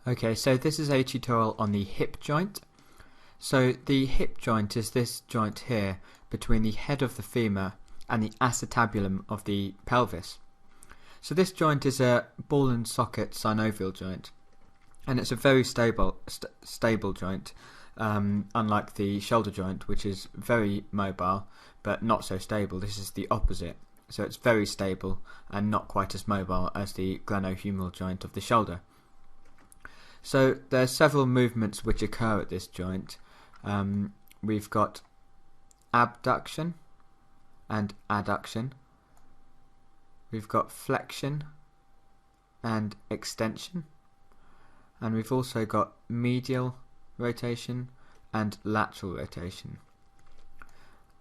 Okay, so this is a tutorial on the hip joint. So the hip joint is this joint here between the head of the femur and the acetabulum of the pelvis. So this joint is a ball and socket synovial joint, and it's a very stable joint, unlike the shoulder joint, which is very mobile but not so stable. This is the opposite. So it's very stable and not quite as mobile as the glenohumeral joint of the shoulder. So there's several movements which occur at this joint. We've got abduction and adduction. We've got flexion and extension. And we've also got medial rotation and lateral rotation.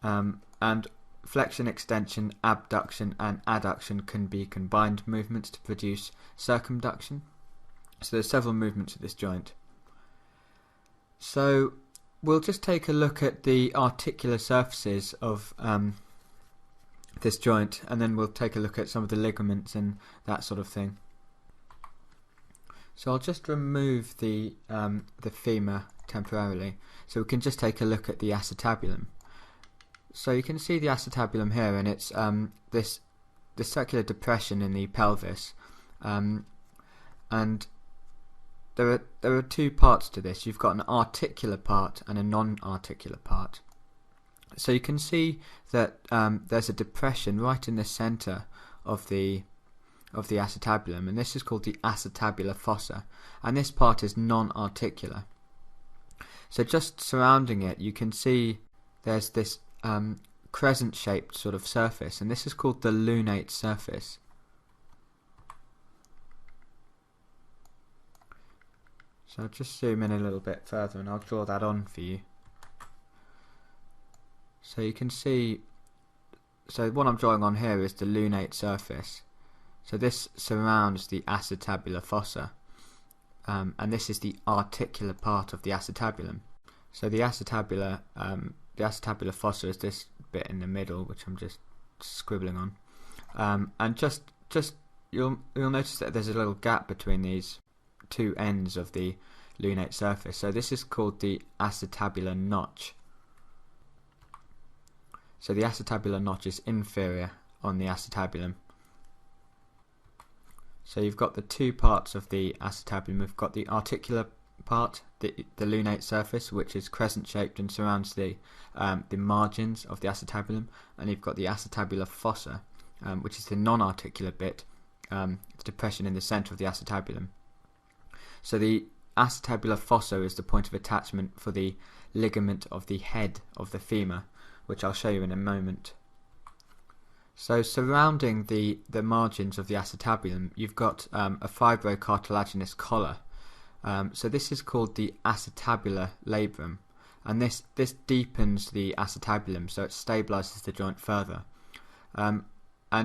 And flexion, extension, abduction and adduction can be combined movements to produce circumduction. So there's several movements of this joint. So we'll just take a look at the articular surfaces of this joint, and then we'll take a look at some of the ligaments and that sort of thing. So I'll just remove the femur temporarily, so we can just take a look at the acetabulum. So you can see the acetabulum here, and it's this circular depression in the pelvis, and there are two parts to this. You've got an articular part and a non-articular part. So you can see that there's a depression right in the center of the acetabulum, and this is called the acetabular fossa, and this part is non-articular. So just surrounding it, you can see there's this crescent-shaped sort of surface, and this is called the lunate surface. So I'll just zoom in a little bit further and I'll draw that on for you. So you can see, so what I'm drawing on here is the lunate surface. So this surrounds the acetabular fossa, and this is the articular part of the acetabulum. So the acetabular fossa is this bit in the middle, which I'm just scribbling on, and just you'll notice that there's a little gap between these two ends of the lunate surface. So this is called the acetabular notch. So the acetabular notch is inferior on the acetabulum. So you've got the two parts of the acetabulum. We've got the articular part, the lunate surface, which is crescent shaped and surrounds the margins of the acetabulum, and you've got the acetabular fossa, which is the non-articular bit, the depression in the center of the acetabulum. So the acetabular fossa is the point of attachment for the ligament of the head of the femur, which I'll show you in a moment. So surrounding the margins of the acetabulum, you've got a fibrocartilaginous collar. So this is called the acetabular labrum, and this deepens the acetabulum, so it stabilizes the joint further. And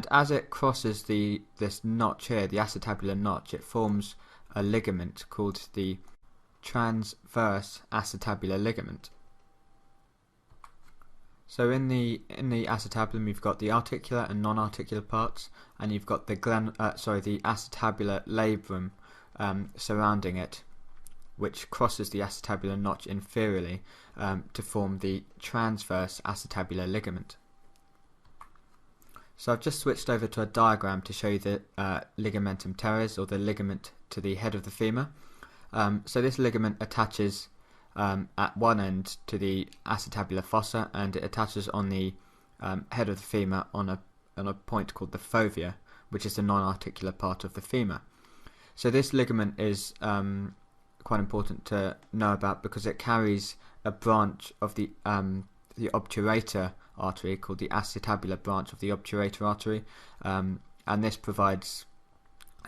as it crosses this notch here, the acetabular notch, it forms a ligament called the transverse acetabular ligament. So in the acetabulum, you've got the articular and non-articular parts, and you've got the acetabular labrum surrounding it, which crosses the acetabular notch inferiorly to form the transverse acetabular ligament. So I've just switched over to a diagram to show you the ligamentum teres, or the ligament to the head of the femur. So this ligament attaches at one end to the acetabular fossa, and it attaches on the head of the femur on a point called the fovea, which is the non-articular part of the femur. So this ligament is quite important to know about because it carries a branch of the obturator artery called the acetabular branch of the obturator artery, and this provides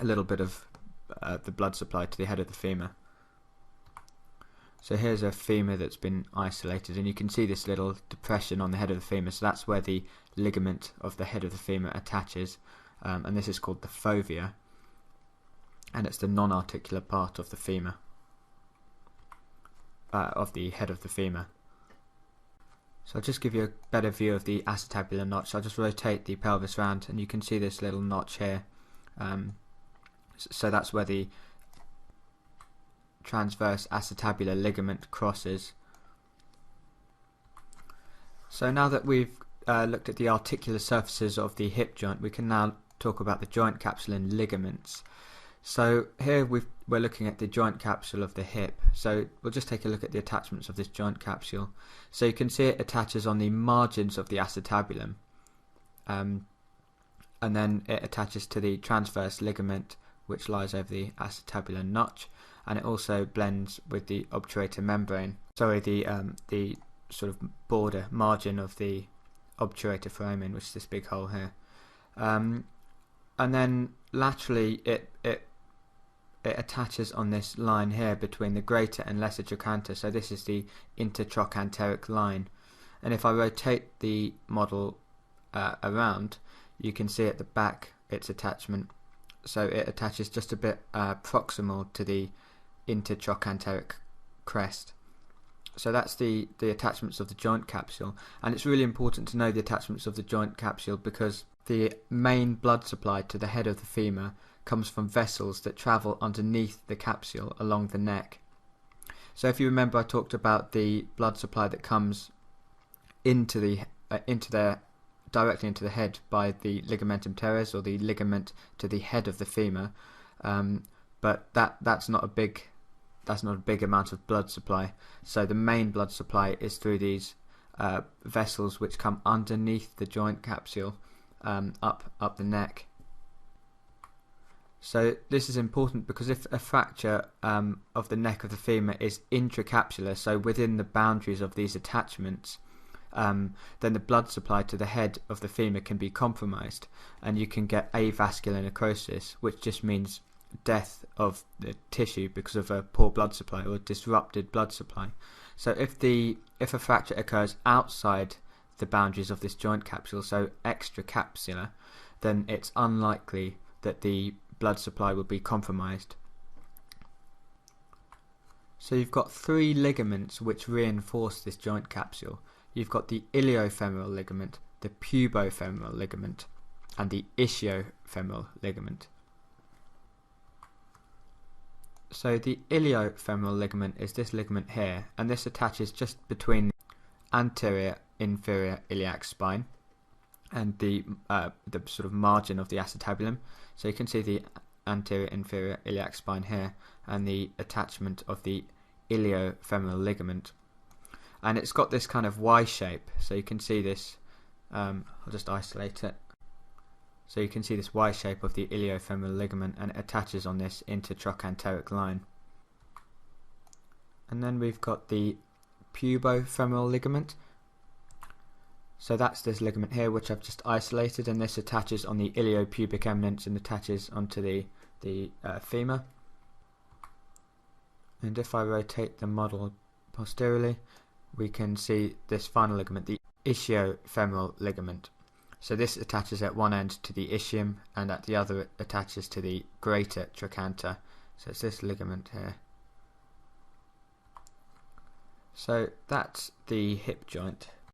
a little bit of the blood supply to the head of the femur. So here's a femur that's been isolated, and you can see this little depression on the head of the femur, so that's where the ligament of the head of the femur attaches, and this is called the fovea, and it's the non-articular part of the femur, of the head of the femur. So I'll just give you a better view of the acetabular notch. I'll just rotate the pelvis round, and you can see this little notch here. So that's where the transverse acetabular ligament crosses. So now that we've looked at the articular surfaces of the hip joint, we can now talk about the joint capsule and ligaments. So here we're looking at the joint capsule of the hip. So we'll just take a look at the attachments of this joint capsule. So you can see it attaches on the margins of the acetabulum, and then it attaches to the transverse ligament which lies over the acetabular notch, and it also blends with the obturator membrane. Sorry, the sort of border margin of the obturator foramen, which is this big hole here. And then laterally it attaches on this line here between the greater and lesser trochanter. So this is the intertrochanteric line, and if I rotate the model around, you can see at the back its attachment. So it attaches just a bit proximal to the intertrochanteric crest. So that's the attachments of the joint capsule, and it's really important to know the attachments of the joint capsule because the main blood supply to the head of the femur comes from vessels that travel underneath the capsule along the neck. So if you remember, I talked about the blood supply that comes directly into the head by the ligamentum teres, or the ligament to the head of the femur, but that's not a big amount of blood supply. So the main blood supply is through these vessels which come underneath the joint capsule, up the neck. So this is important because if a fracture of the neck of the femur is intracapsular, so within the boundaries of these attachments, then the blood supply to the head of the femur can be compromised, and you can get avascular necrosis, which just means death of the tissue because of a poor blood supply or disrupted blood supply. So if a fracture occurs outside the boundaries of this joint capsule, so extracapsular, then it's unlikely that the blood supply will be compromised. So you've got three ligaments which reinforce this joint capsule. You've got the iliofemoral ligament, the pubofemoral ligament, and the ischiofemoral ligament. So the iliofemoral ligament is this ligament here, and this attaches just between the anterior inferior iliac spine and the sort of margin of the acetabulum. So you can see the anterior inferior iliac spine here and the attachment of the iliofemoral ligament, and it's got this kind of Y shape. So you can see this, I'll just isolate it. So you can see this Y shape of the iliofemoral ligament, and it attaches on this intertrochanteric line. And then we've got the pubofemoral ligament. So that's this ligament here which I've just isolated, and this attaches on the iliopubic eminence and attaches onto the femur. And if I rotate the model posteriorly, we can see this final ligament, the ischiofemoral ligament. So this attaches at one end to the ischium, and at the other it attaches to the greater trochanter. So it's this ligament here. So that's the hip joint.